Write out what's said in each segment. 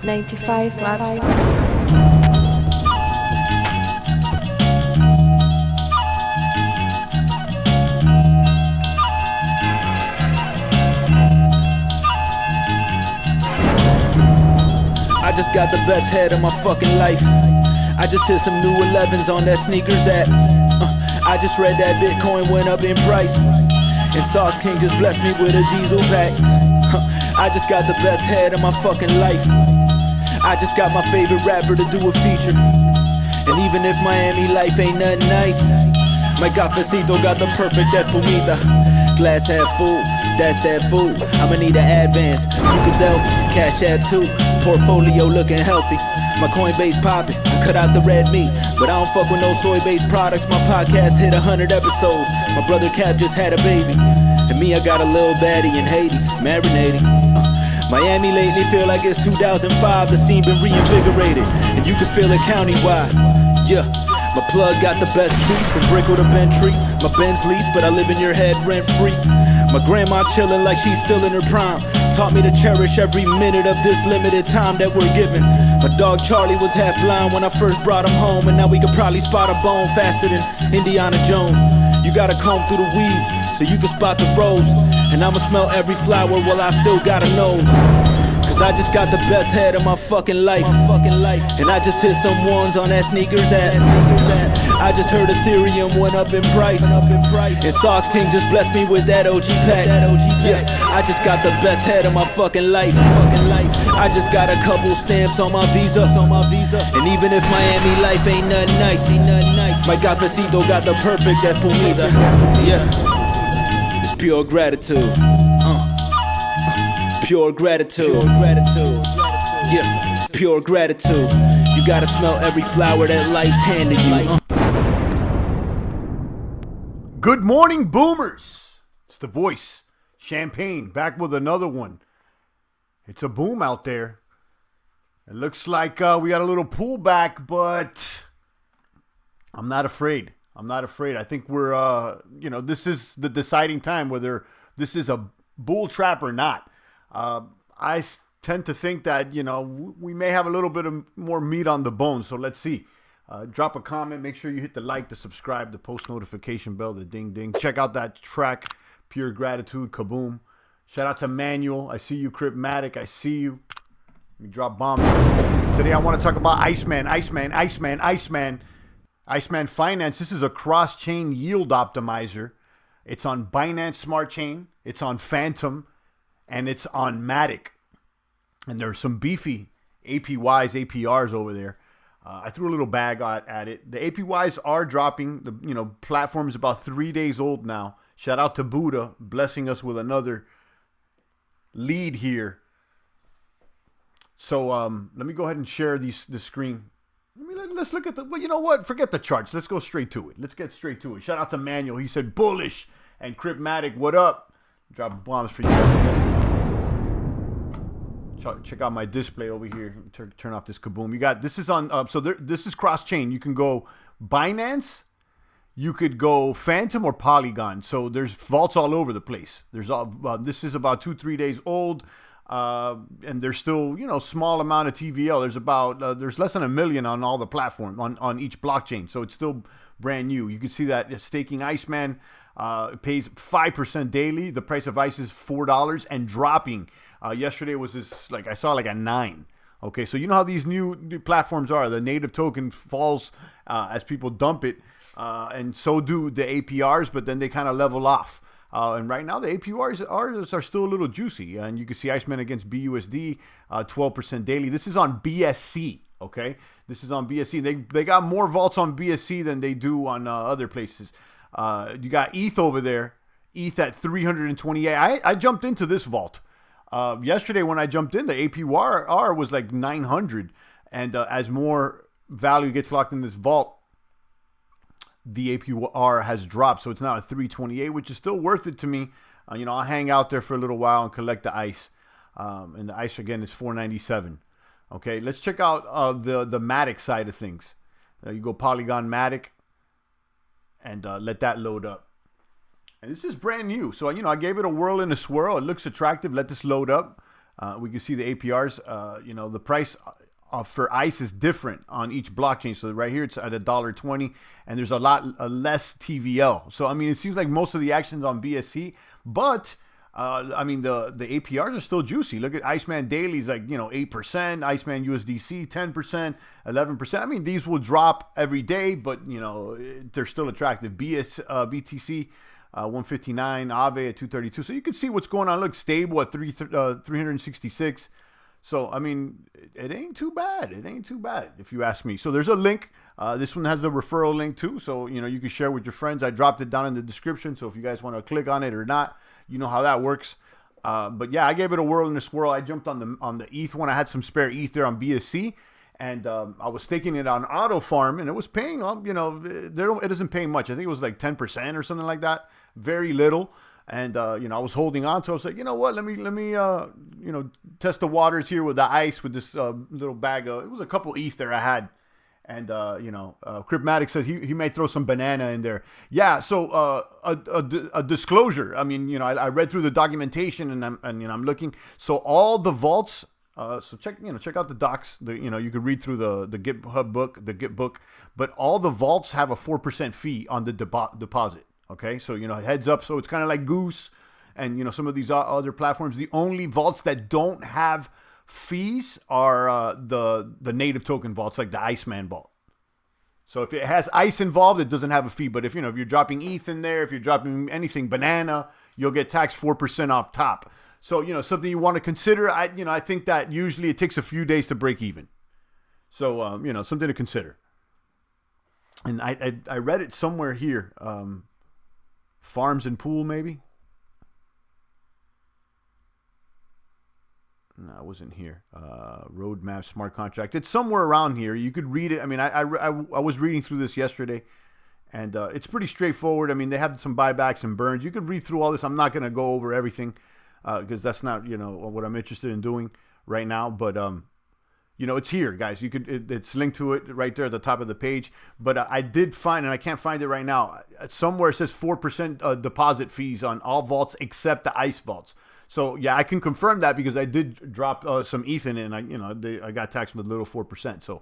95 watts. I just got the best head of my fucking life. I just hit some new 11s on that sneakers app. I just read that Bitcoin went up in price, and Sauce King just blessed me with a diesel pack. I just got the best head of my fucking life. I just got my favorite rapper to do a feature. And even if Miami life ain't nothing nice, my cafecito got the perfect espumita. Glass half full, that's that food. I'ma need an advance, you can sell me, Cash App too. Portfolio looking healthy, my Coinbase poppin'. I cut out the red meat, but I don't fuck with no soy-based products. My podcast hit 100 episodes. My brother Cap just had a baby, and me, I got a little baddie in Haiti, marinating. Miami lately feel like it's 2005. The scene been reinvigorated, and you can feel it countywide. Yeah, my plug got the best treat, from Brickell to Bentry. My Benz lease, but I live in your head rent free. My grandma chillin' like she's still in her prime. Taught me to cherish every minute of this limited time that we're given. My dog Charlie was half blind when I first brought him home, and now we could probably spot a bone faster than Indiana Jones. You gotta comb through the weeds so you can spot the rose, and I'ma smell every flower while I still got a nose. Cause I just got the best head of my fucking life. And I just hit some ones on that sneakers app. I just heard Ethereum went up in price, and Sauce King just blessed me with that OG pack. Yeah, I just got the best head of my fucking life. I just got a couple stamps on my visa. And even if Miami life ain't nothing nice, my cafecito got the perfect espumita. Yeah, it's pure gratitude. Pure gratitude. Yeah, it's pure gratitude. You gotta smell every flower that life's handed you. Good morning, boomers. It's the voice, Champagne, back with another one. It's a boom out there. It looks like we got a little pullback, but I'm not afraid. I think we're, this is the deciding time whether this is a bull trap or not. I tend to think that, we may have a little bit of more meat on the bone. So let's see. Drop a comment. Make sure you hit the like, the subscribe, the post notification bell, the ding ding. Check out that track, Pure Gratitude, Kaboom. Shout out to Manuel. I see you, Matic. I see you. We drop bombs. Today I want to talk about Iceman Finance. This is a cross-chain yield optimizer. It's on Binance Smart Chain. It's on Phantom. And it's on Matic. And there's some beefy APYs, APRs over there. I threw a little bag at it. The APYs are dropping. The platform is about 3 days old now. Shout out to Buddha, blessing us with another lead here. So let me go ahead and share the screen. Let's look at the. Well, you know what? Forget the charts. Let's go straight to it. Let's get straight to it. Shout out to Manuel. He said bullish. And Matic, what up? Drop bombs for you. Check out my display over here. Turn off this kaboom. You got this is on. This is cross chain. You can go Binance, you could go Phantom or Polygon. So there's vaults all over the place. There's all. This is about 2-3 days old, and there's still small amount of TVL. There's less than 1 million on all the platform on each blockchain. So it's still brand new. You can see that staking Iceman. It pays 5% daily. The price of ice is $4 and dropping. Yesterday was I saw like a 9. Okay, so you know how these new platforms are. The native token falls as people dump it, and so do the APRs, but then they kind of level off. And right now the APRs are still a little juicy. And you can see Iceman against BUSD, 12% daily. This is on BSC. Okay, this is on BSC. They got more vaults on BSC than they do on other places. You got ETH over there. ETH at 328. I jumped into this vault. Yesterday when I jumped in, the APR was like 900. And as more value gets locked in this vault, the APR has dropped. So it's now at 328, which is still worth it to me. I'll hang out there for a little while and collect the ice. And the ice, again, is 497. Okay, let's check out the Matic side of things. You go Polygon Matic and let that load up. And this is brand new. So, I gave it a whirl and a swirl. It looks attractive. Let this load up. We can see the APRs. The price for ICE is different on each blockchain. So right here, it's at $1.20, and there's a lot less TVL. So, I mean, it seems like most of the action's on BSC, but the APRs are still juicy. Look at Iceman Daily's 8%, Iceman USDC 10%, 11%. I mean, these will drop every day, but they're still attractive. BTC 159, Aave at 232. So you can see what's going on. Look, stable at 366. So, I mean, it ain't too bad. It ain't too bad, if you ask me. So there's a link. This one has a referral link too. So, you can share with your friends. I dropped it down in the description. So if you guys want to click on it or not, you know how that works. But yeah, I gave it a whirl and a swirl. I jumped on the ETH one. I had some spare ETH there on BSC. And I was staking it on Auto Farm, and it was paying up. It isn't paying much. I think it was like 10% or something like that. Very little. And, I was holding on to it. I was like, you know what? Let me test the waters here with the ICE with this little bag of, it was a couple ETH there I had. And, Matic says he may throw some banana in there. Yeah. So, a disclosure. I mean, I read through the documentation and I'm looking. So all the vaults, so check out the docs. You could read through the GitHub book, the Git book, but all the vaults have a 4% fee on the deposit. Okay, so, heads up. So it's kind of like Goose and, some of these other platforms. The only vaults that don't have fees are the native token vaults, like the Iceman vault. So if it has ICE involved, it doesn't have a fee. But if you're dropping ETH in there, if you're dropping anything banana, you'll get taxed 4% off top. So, something you want to consider. I think that usually it takes a few days to break even. So, something to consider. And I read it somewhere here. Farms and Pool, maybe? No, it wasn't here. Roadmap, smart contract. It's somewhere around here. You could read it. I mean, I was reading through this yesterday, and it's pretty straightforward. I mean, they have some buybacks and burns. You could read through all this. I'm not going to go over everything because that's not, what I'm interested in doing right now. But, it's here, guys. It's linked to it right there at the top of the page. But I did find, and I can't find it right now, somewhere it says 4% deposit fees on all vaults except the ICE vaults. So yeah, I can confirm that because I did drop some ETH in it, and I got taxed with a little 4%. So,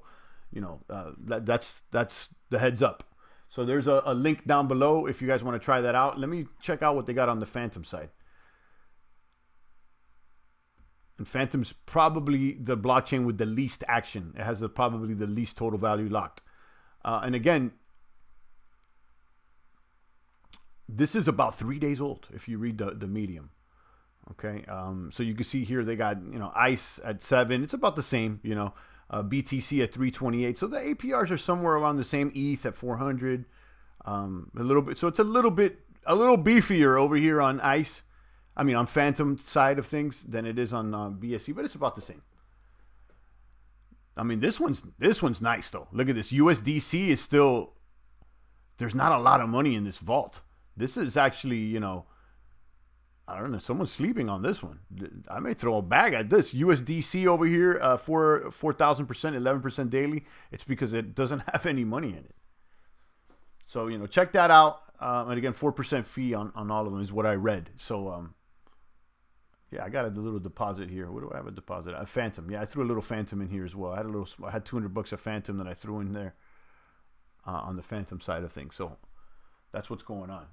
that's the heads up. So there's a link down below if you guys want to try that out. Let me check out what they got on the Phantom side. And Phantom's probably the blockchain with the least action. It has probably the least total value locked. And again, this is about 3 days old if you read the Medium. Okay, so you can see here they got ICE at 7. It's about the same. BTC at 328. So the APRs are somewhere around the same. ETH at 400. A little bit. So it's a little beefier over here on ICE. I mean, on Phantom side of things than it is on BSC, but it's about the same. I mean, this one's nice though. Look at this. USDC is still. There's not a lot of money in this vault. This is actually, I don't know. Someone's sleeping on this one. I may throw a bag at this. USDC over here, 4,000%, 11% daily. It's because it doesn't have any money in it. So, check that out. And again, 4% fee on all of them is what I read. So, yeah, I got a little deposit here. What do I have a deposit? A Phantom. Yeah, I threw a little Phantom in here as well. I had $200 of Phantom that I threw in there on the Phantom side of things. So that's what's going on.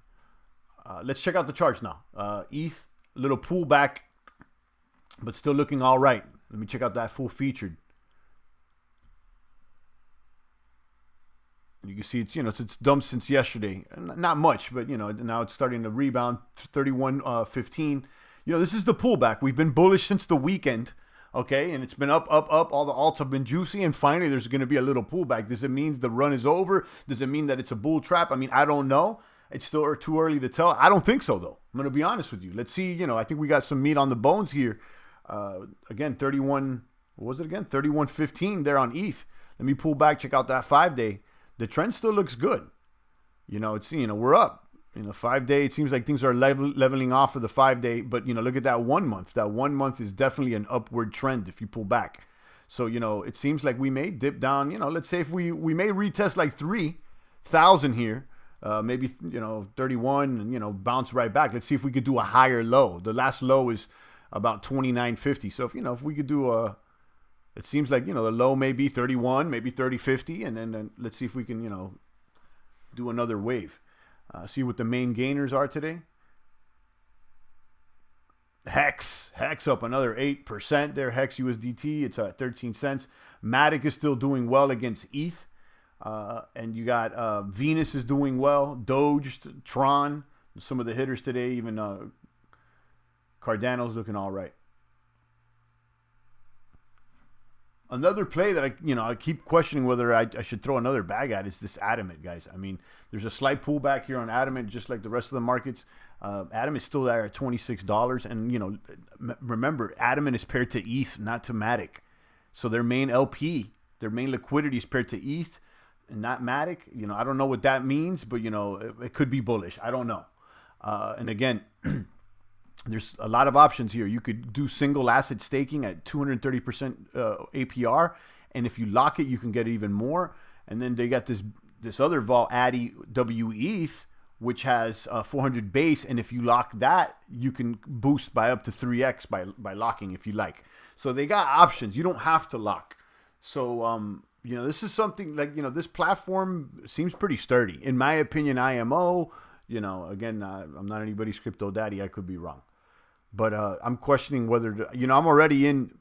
Let's check out the charts now. ETH, a little pullback, but still looking all right. Let me check out that full featured. You can see it's dumped since yesterday. Not much, but now it's starting to rebound. 31.15. This is the pullback. We've been bullish since the weekend, okay? And it's been up. All the alts have been juicy, and finally there's going to be a little pullback. Does it mean the run is over? Does it mean that it's a bull trap? I mean, I don't know. It's still too early to tell. I don't think so, though. I'm going to be honest with you. Let's see. I think we got some meat on the bones here. Again, 31. What was it again? 31.15 there on ETH. Let me pull back. Check out that 5-day. The trend still looks good. It's we're up. 5-day. It seems like things are leveling off for the 5-day. But look at that 1 month. That 1 month is definitely an upward trend if you pull back. So it seems like we may dip down. Let's say if we may retest like 3,000 here. Maybe 31 and bounce right back. Let's see if we could do a higher low. The last low is about 29.50. So if we could do it seems like the low may be 31, maybe 30.50, and then let's see if we can do another wave. See what the main gainers are today. Hex up another 8% there. Hex USDT, it's at 13 cents. Matic is still doing well against ETH. And you got Venus is doing well. Doge, Tron, some of the hitters today. Even Cardano's looking all right. Another play that I keep questioning whether I should throw another bag at is this Adamant, guys. I mean, there's a slight pullback here on Adamant, just like the rest of the markets. Adamant is still there at $26, and remember, Adamant is paired to ETH, not to Matic. So their main LP, their main liquidity is paired to ETH and not Matic. I don't know what that means, but it could be bullish. I don't know. And again, there's a lot of options here. You could do single asset staking at 230% APR, and if you lock it, you can get even more. And then they got this other vol, Addy WETH, which has 400 base, and if you lock that, you can boost by up to 3x by locking if you like. So they got options. You don't have to lock. So this is something like this platform seems pretty sturdy, in my opinion. IMO, again, I'm not anybody's crypto daddy. I could be wrong. But I'm questioning whether, I'm already in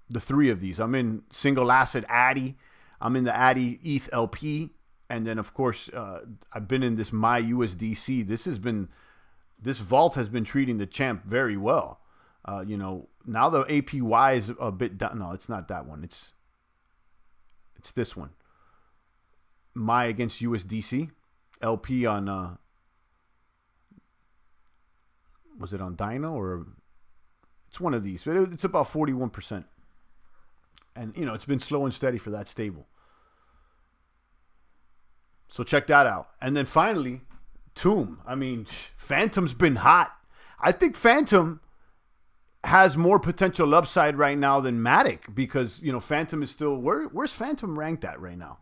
the three of these. I'm in single asset Addy. I'm in the Addy ETH LP. And then, of course, I've been in this My USDC. This vault has been treating the champ very well. Now the APY is a bit down. No, it's not that one. It's this one. My against USDC. LP on... was it on Dino or it's one of these? But it's about 41%. And, it's been slow and steady for that stable. So check that out. And then finally, Tomb. I mean, Phantom's been hot. I think Phantom has more potential upside right now than Matic because, Phantom is still... Where's Phantom ranked at right now?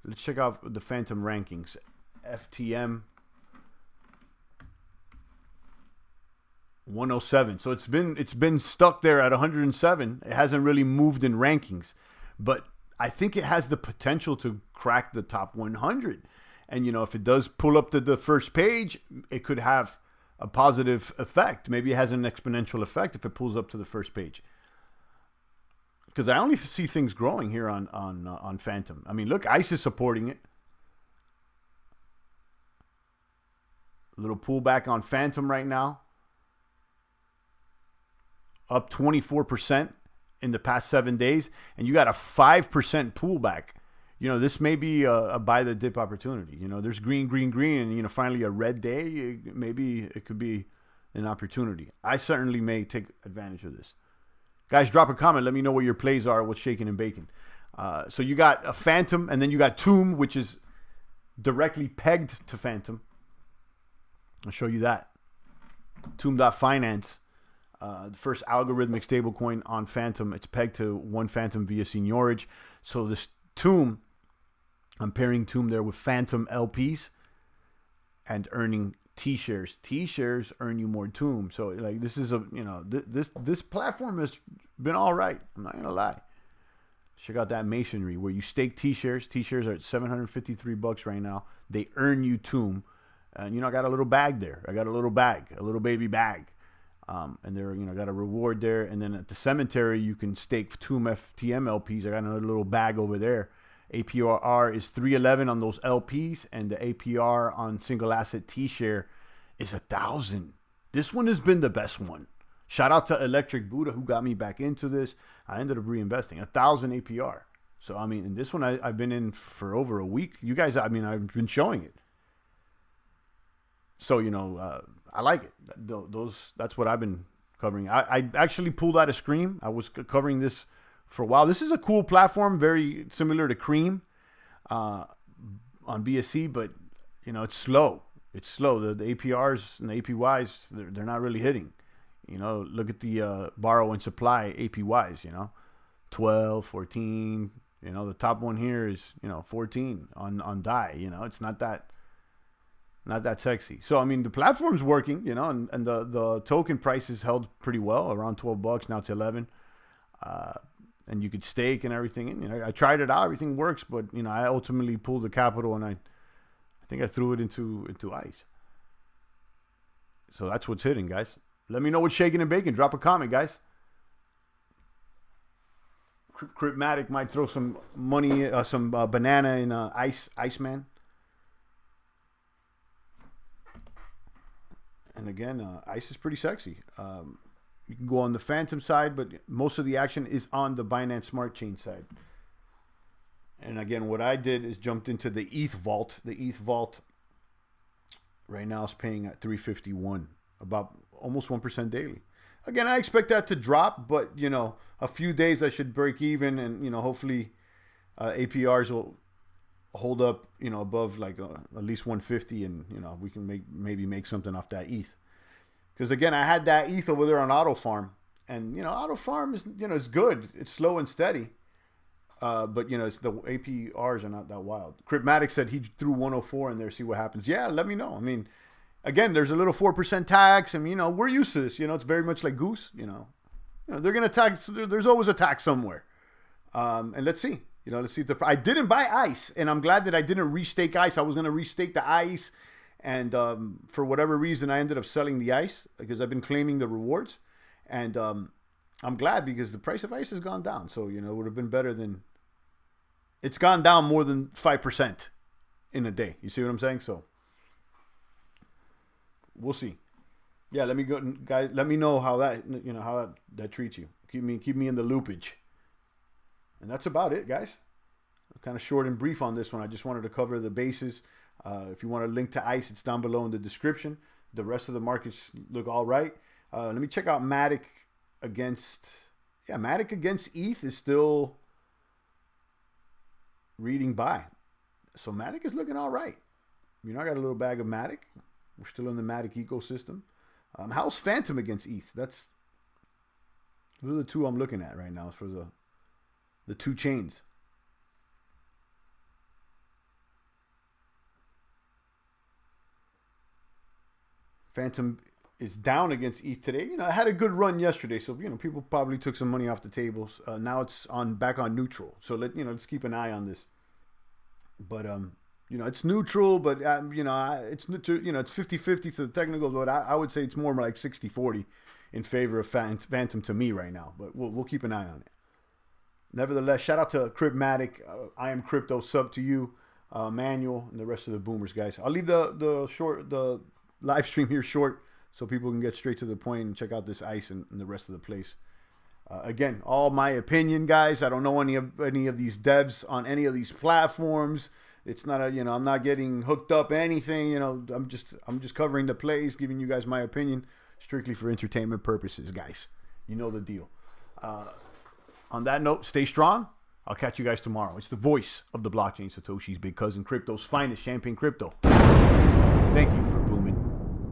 Let's check out the Phantom rankings. FTM 107. So it's been stuck there at 107. It hasn't really moved in rankings, but I think it has the potential to crack the top 100. And if it does pull up to the first page, it could have a positive effect. Maybe it has an exponential effect if it pulls up to the first page. Because I only see things growing here on Phantom. I mean, look, ICE is supporting it. A little pullback on Phantom right now. Up 24% in the past 7 days, and you got a 5% pullback. This may be a buy the dip opportunity. There's green, and finally a red day. Maybe it could be an opportunity. I certainly may take advantage of this. Guys, drop a comment. Let me know what your plays are. What's shaking and baking. So you got a Phantom, and then you got Tomb, which is directly pegged to Phantom. I'll show you that. Tomb.finance. The first algorithmic stablecoin on Phantom. It's pegged to one Phantom via seniorage. So this Tomb, I'm pairing Tomb there with Phantom LPs and earning T-shares. T-shares earn you more Tomb. So like this is this platform has been all right. I'm not gonna lie. Check out that masonry where you stake T-shares. T-shares are at $753 right now. They earn you Tomb, and I got a little bag there. I got a little baby bag. And there, got a reward there. And then at the cemetery, you can stake Tomb FTM LPs. I got another little bag over there. APR is 311 on those LPs, and the APR on single asset T-share is 1,000. This one has been the best one. Shout out to Electric Buddha who got me back into this. I ended up reinvesting 1,000 APR. So I mean, in this one I've been in for over a week. You guys, I mean, I've been showing it. So I like it. That's what I've been covering. I actually pulled out of Scream. I was covering this for a while. This is a cool platform, very similar to Cream on BSC, but it's slow. It's slow. The APRs and the APYs, they're not really hitting. Look at the borrow and supply APYs. 12, 14. The top one here is 14 on DAI. It's not that. not that sexy. So I mean, the platform's working, you know, and the token prices held pretty well, around $12. Now it's 11. And you could stake and everything. And, you know, I tried it out, everything works, but you know, I ultimately pulled the capital and I think I threw it into ICE. So that's what's hitting, guys. Let me know what's shaking and baking. Drop a comment, guys. Matic might throw some money, some banana in Iceman. And again, ICE is pretty sexy. You can go on the Phantom side, but most of the action is on the Binance Smart Chain side. And again, what I did is jumped into the ETH Vault. The ETH Vault right now is paying at 351, about almost 1% daily. Again, I expect that to drop, but you know, a few days I should break even, and you know, hopefully APRs will hold up, you know, above like at least 150, and you know, we can maybe make something off that ETH. Because again, I had that ETH over there on Auto Farm, and you know, Auto Farm is, you know, it's good, it's slow and steady, but you know, it's the APRs are not that wild. Matic said he threw 104 in there, see what happens. Yeah, let me know. I mean, again, there's a little 4% tax, and you know, we're used to this. You know, it's very much like Goose. You know they're gonna tax. There's always a tax somewhere, and let's see. You know, let's see if I didn't buy ICE, and I'm glad that I didn't restake ICE. I was gonna restake the ICE. And for whatever reason, I ended up selling the ICE because I've been claiming the rewards. And I'm glad because the price of ICE has gone down. So, you know, it would have been better than... It's gone down more than 5% in a day. You see what I'm saying? So, we'll see. Yeah, let me go, guys. Let me know how that, you know, how that treats you. Keep me in the loopage. And that's about it, guys. I'm kind of short and brief on this one. I just wanted to cover the bases. If you want a link to ICE, it's down below in the description. The rest of the markets look all right. Let me check out Matic against... Yeah, Matic against ETH is still reading buy. So Matic is looking all right. You know, I got a little bag of Matic. We're still in the Matic ecosystem. How's Phantom against ETH? Those are the two I'm looking at right now for the two chains. Phantom is down against ETH today. You know, it had a good run yesterday, so you know, people probably took some money off the tables. Now it's back on neutral. So let's keep an eye on this. But you know, it's neutral, but you know, it's 50-50 to the technical, but I would say it's more like 60-40 in favor of Phantom to me right now. But we'll keep an eye on it. Nevertheless, shout out to Matic. I am Crypto. Sub to you, Manuel, and the rest of the boomers, guys. I'll leave the live stream here short so people can get straight to the point and check out this ICE and the rest of the place. Again, all my opinion, guys. I don't know any of these devs on any of these platforms. It's not I'm not getting hooked up anything. You know, I'm just covering the plays, giving you guys my opinion, strictly for entertainment purposes, guys. You know the deal. On that note, stay strong. I'll catch you guys tomorrow. It's the voice of the blockchain, Satoshi's big cousin, crypto's finest, Champagne Crypto. Thank you for booming.